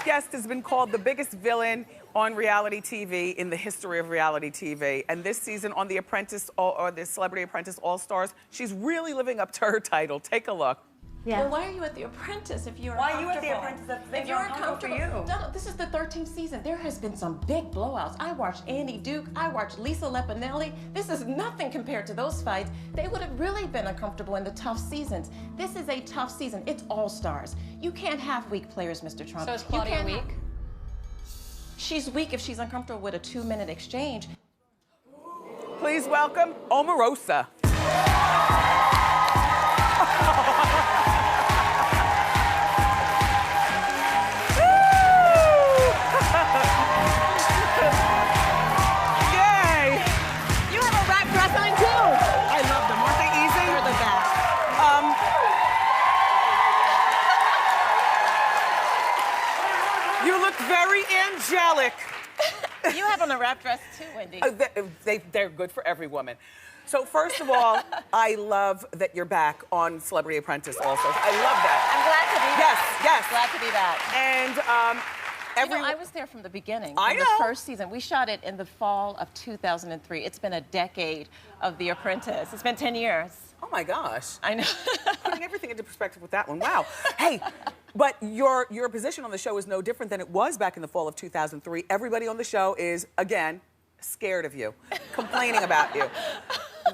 guest has been called the biggest villain on reality TV in the history of reality TV. And this season on The Apprentice, or the Celebrity Apprentice All-Stars, she's really living up to her title. Take a look. Yeah. Well, why are you at The Apprentice if you're Why are you at The Apprentice if things aren't comfortable for you? No, this is the 13th season. There has been some big blowouts. I watched Andy Duke. I watched Lisa Lepinelli. This is nothing compared to those fights. They would have really been uncomfortable in the tough seasons. This is a tough season. It's all-stars. You can't have weak players, Mr. Trump. So is Claudia weak? She's weak if she's uncomfortable with a 2-minute exchange. Please welcome Omarosa. Angelic. You have on a wrap dress too, Wendy. They're good for every woman. So first of all, I love that you're back on Celebrity Apprentice also. I love that. I'm glad to be back. Yes. Glad to be back. And I was there from the beginning. I know. The first season. We shot it in the fall of 2003. It's been a decade of The Apprentice. It's been 10 years. Oh my gosh. I know. Putting everything into perspective with that one. Wow. Hey, but your position on the show is no different than it was back in the fall of 2003. Everybody on the show is, again, scared of you, complaining about you,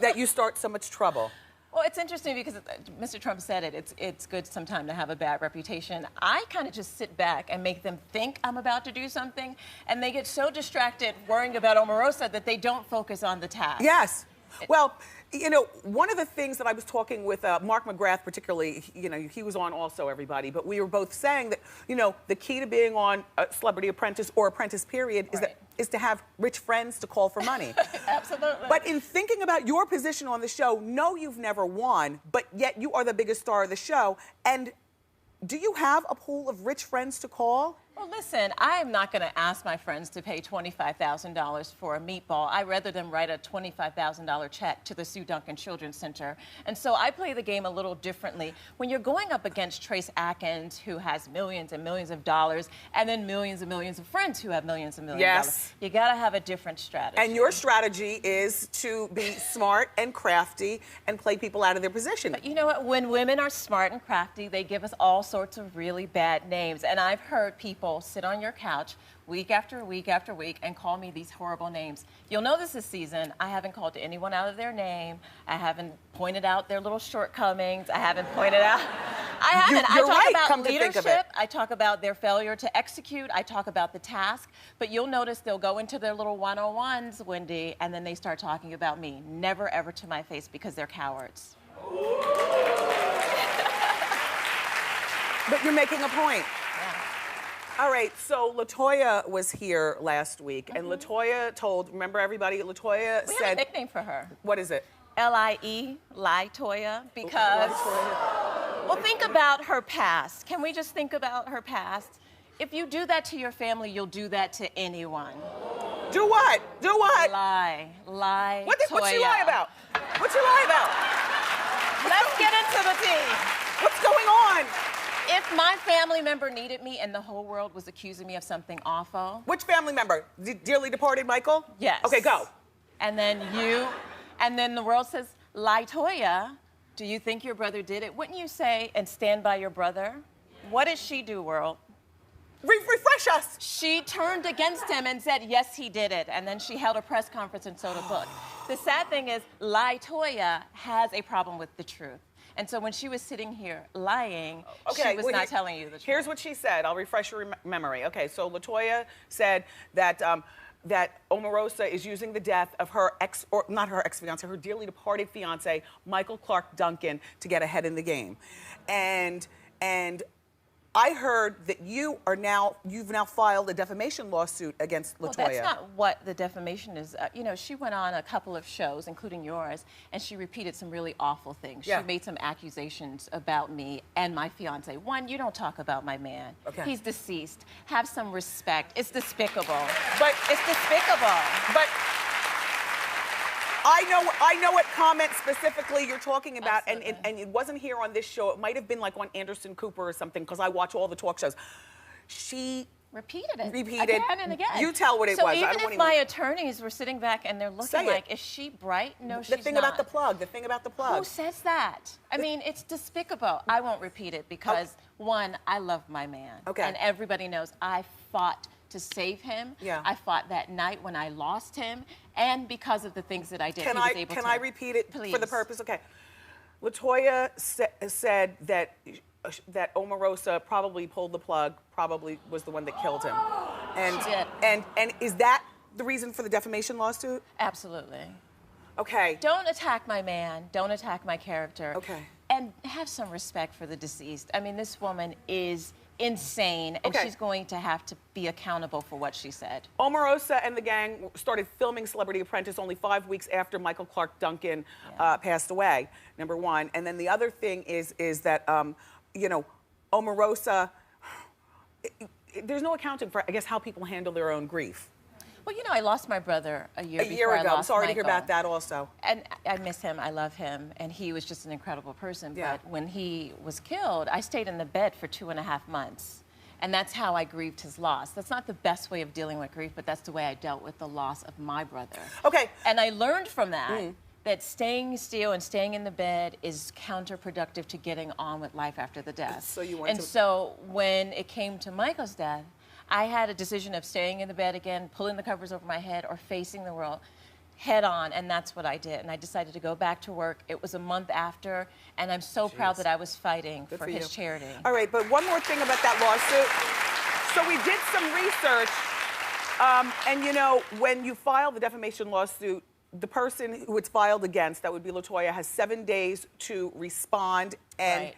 that you start so much trouble. Well, it's interesting because Mr. Trump said it. It's good sometimes to have a bad reputation. I kind of just sit back and make them think I'm about to do something, and they get so distracted worrying about Omarosa that they don't focus on the task. Yes. Well, you know, one of the things that I was talking with Mark McGrath particularly, you know, he was on also, everybody, but we were both saying that, you know, the key to being on Celebrity Apprentice or Apprentice period is to have rich friends to call for money. Absolutely. But in thinking about your position on the show, no, you've never won, but yet you are the biggest star of the show. And do you have a pool of rich friends to call? Well, listen, I'm not going to ask my friends to pay $25,000 for a meatball. I'd rather them write a $25,000 check to the Sue Duncan Children's Center. And so I play the game a little differently. When you're going up against Trace Atkins, who has millions and millions of dollars, and then millions and millions of friends who have millions and millions of dollars, you got to have a different strategy. And your strategy is to be smart and crafty and play people out of their position. But you know what? When women are smart and crafty, they give us all sorts of really bad names. And I've heard people sit on your couch week after week after week and call me these horrible names. You'll notice this season, I haven't called anyone out of their name. I haven't pointed out their little shortcomings. I haven't pointed out... I haven't. You're I talk right, about come to think of it. leadership. I talk about their failure to execute. I talk about the task. But you'll notice they'll go into their little one-on-ones, Wendy, and then they start talking about me. Never, ever to my face because they're cowards. But you're making a point. Yeah. All right, so LaToya was here last week, and LaToya told, remember everybody, LaToya We said... have a nickname for her. What is it? L-I-E, Toya, because... Well, think about her past. Can we just think about her past? If you do that to your family, you'll do that to anyone. Do what? Do what? Lie. What's she lie about? What's she lie about? Let's get into the tea. What's going on? If my family member needed me and the whole world was accusing me of something awful. Which family member? Dearly departed Michael? Yes. Okay, go. And then the world says, Toya, do you think your brother did it? Wouldn't you say, and stand by your brother? What did she do, world? Refresh us. She turned against him and said, yes, he did it. And then she held a press conference and sold a book. The sad thing is, Toya has a problem with the truth. And so when she was sitting here lying, she was not telling you the truth. Here's what she said. I'll refresh your memory. Okay, so LaToya said that that Omarosa is using the death of her ex, or not her ex-fiance, her dearly departed fiance, Michael Clark Duncan, to get ahead in the game. And I heard that you've now filed a defamation lawsuit against LaToya. Well, that's not what the defamation is. You know, she went on a couple of shows, including yours, and she repeated some really awful things. Yeah. She made some accusations about me and my fiance. One, you don't talk about my man. Okay. He's deceased. Have some respect. It's despicable. But it's despicable. But I know what comment specifically you're talking about, and it wasn't here on this show. It might have been like on Anderson Cooper or something, because I watch all the talk shows. She repeated it Repeated. again and again. You tell what it so was. So I even don't if wanna my attorneys were sitting back and they're looking like, is she bright? No, she's not. The thing about the plug. The thing about the plug. Who says that? I mean, it's despicable. I won't repeat it because, one, I love my man. Okay. And everybody knows I fought to save him. Yeah. I fought that night when I lost him. And because of the things that I did, he was able to. Can I repeat it Please. for the purpose? Okay. LaToya said that Omarosa probably pulled the plug, probably was the one that killed him. And, She did. And is that the reason for the defamation lawsuit? Absolutely. Okay. Don't attack my man. Don't attack my character. Okay. And have some respect for the deceased. I mean, this woman is insane, and she's going to have to be accountable for what she said. Omarosa and the gang started filming Celebrity Apprentice only 5 weeks after Michael Clark Duncan passed away, number one. And then the other thing is that, you know, Omarosa, there's no accounting for, I guess, how people handle their own grief. Well, you know, I lost my brother a year before ago. I lost I'm sorry to hear Michael. about that also. And I miss him. I love him. And he was just an incredible person. Yeah. But when he was killed, I stayed in the bed for 2.5 months. And that's how I grieved his loss. That's not the best way of dealing with grief, but that's the way I dealt with the loss of my brother. Okay. And I learned from that that staying still and staying in the bed is counterproductive to getting on with life after the death. So you went so when it came to Michael's death, I had a decision of staying in the bed again, pulling the covers over my head, or facing the world head on, and that's what I did. And I decided to go back to work. It was a month after, and I'm so proud that I was fighting for his charity. All right, but one more thing about that lawsuit. So we did some research, and you know, when you file the defamation lawsuit, the person who it's filed against, that would be LaToya, has 7 days to respond and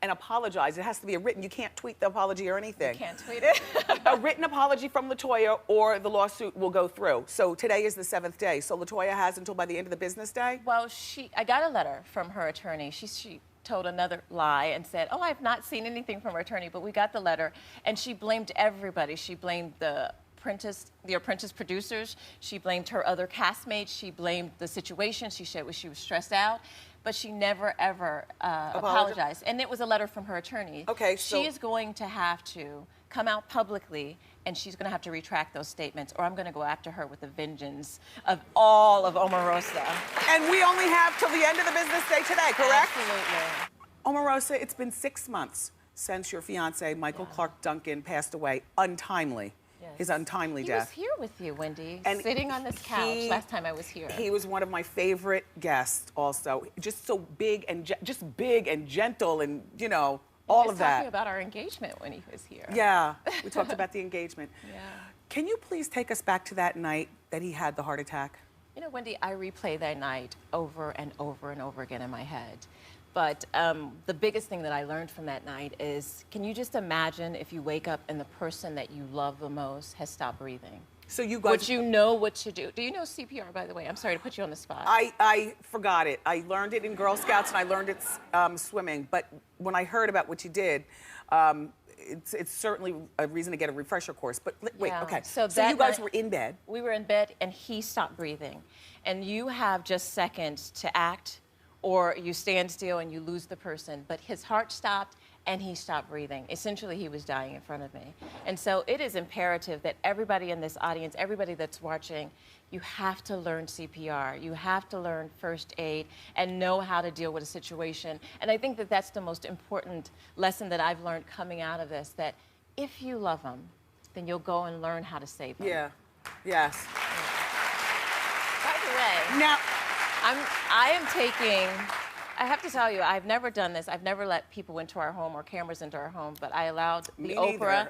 apologize. It has to be a written. You can't tweet the apology or anything. You can't tweet it. A written apology from LaToya, or the lawsuit will go through. So today is the 7th day. So LaToya has until by the end of the business day. Well, I got a letter from her attorney. She told another lie and said, "Oh, I've not seen anything from her attorney," but we got the letter, and she blamed everybody. She blamed the Apprentice producers. She blamed her other castmates. She blamed the situation. She said she was stressed out, but she never ever apologized. And it was a letter from her attorney. Okay, so she is going to have to come out publicly, and she's going to have to retract those statements, or I'm going to go after her with a vengeance of all of Omarosa. And we only have till the end of the business day today, correct? Absolutely. Omarosa, it's been 6 months since your fiance, Michael Clark Duncan, passed away untimely. Yes. His untimely death. He was here with you, Wendy, and sitting on this couch last time I was here. He was one of my favorite guests also. Just so big and gentle and, you know, all of that. He was talking about our engagement when he was here. Yeah, we talked about the engagement. Yeah. Can you please take us back to that night that he had the heart attack? You know, Wendy, I replay that night over and over and over again in my head. But the biggest thing that I learned from that night is, can you just imagine if you wake up and the person that you love the most has stopped breathing? So you guys... Would you know what to do? Do you know CPR, by the way? I'm sorry to put you on the spot. I forgot it. I learned it in Girl Scouts and I learned it swimming. But when I heard about what you did, it's certainly a reason to get a refresher course. But wait, okay. So you guys were in bed. We were in bed and he stopped breathing. And you have just seconds to act, or you stand still and you lose the person. But his heart stopped and he stopped breathing. Essentially, he was dying in front of me. And so it is imperative that everybody in this audience, everybody that's watching, you have to learn CPR. You have to learn first aid and know how to deal with a situation. And I think that that's the most important lesson that I've learned coming out of this, that if you love them, then you'll go and learn how to save them. Yeah, yes. By the way, now, I am taking, I have to tell you, I've never done this. I've never let people into our home or cameras into our home, but I allowed the Oprah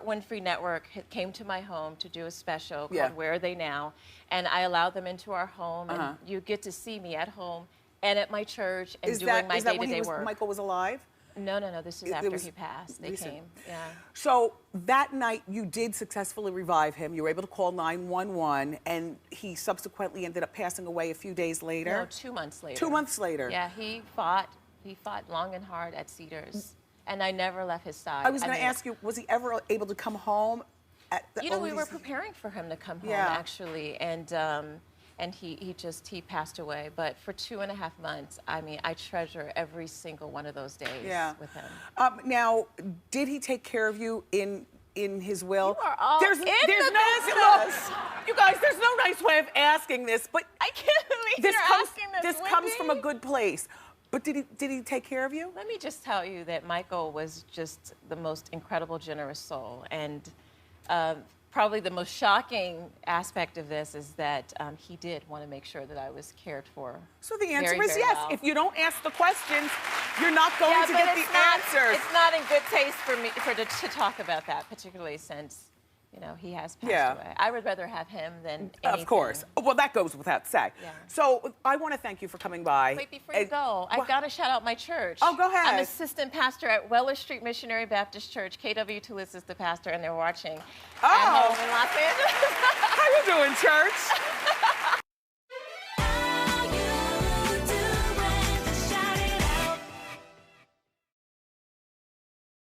Winfrey Network came to my home to do a special called Where Are They Now? And I allowed them into our home, and you get to see me at home and at my church and doing my day-to-day work. Michael was alive? No, this is after he passed. They came, yeah. So that night, you did successfully revive him. You were able to call 911, and he subsequently ended up passing away a few days later. No, 2 months later. 2 months later. Yeah, he fought long and hard at Cedars, and I never left his side. I was going to ask you, was he ever able to come home? You know, we were preparing for him to come home, actually, and he passed away. But for 2.5 months, I mean, I treasure every single one of those days with him. Now, did he take care of you in in his will? You are all there's in no the business. look, you guys, there's no nice way of asking this, but I can't believe this you're comes asking this this, comes from a Wendy. good place. But did he take care of you? Let me just tell you that Michael was just the most incredible, generous soul. And probably the most shocking aspect of this is that he did want to make sure that I was cared for. So the answer very, is very yes. well. If you don't ask the questions, you're not going to get the answers. It's not in good taste for me to talk about that, particularly since, you know, he has passed away. I would rather have him than anything. Of course. Well, that goes without saying. Yeah. So I want to thank you for coming by. Wait, before you go, I've got to shout out my church. Oh, go ahead. I'm assistant pastor at Weller Street Missionary Baptist Church. KW Toulis is the pastor, and they're watching at home in Los Angeles. How you doing, church?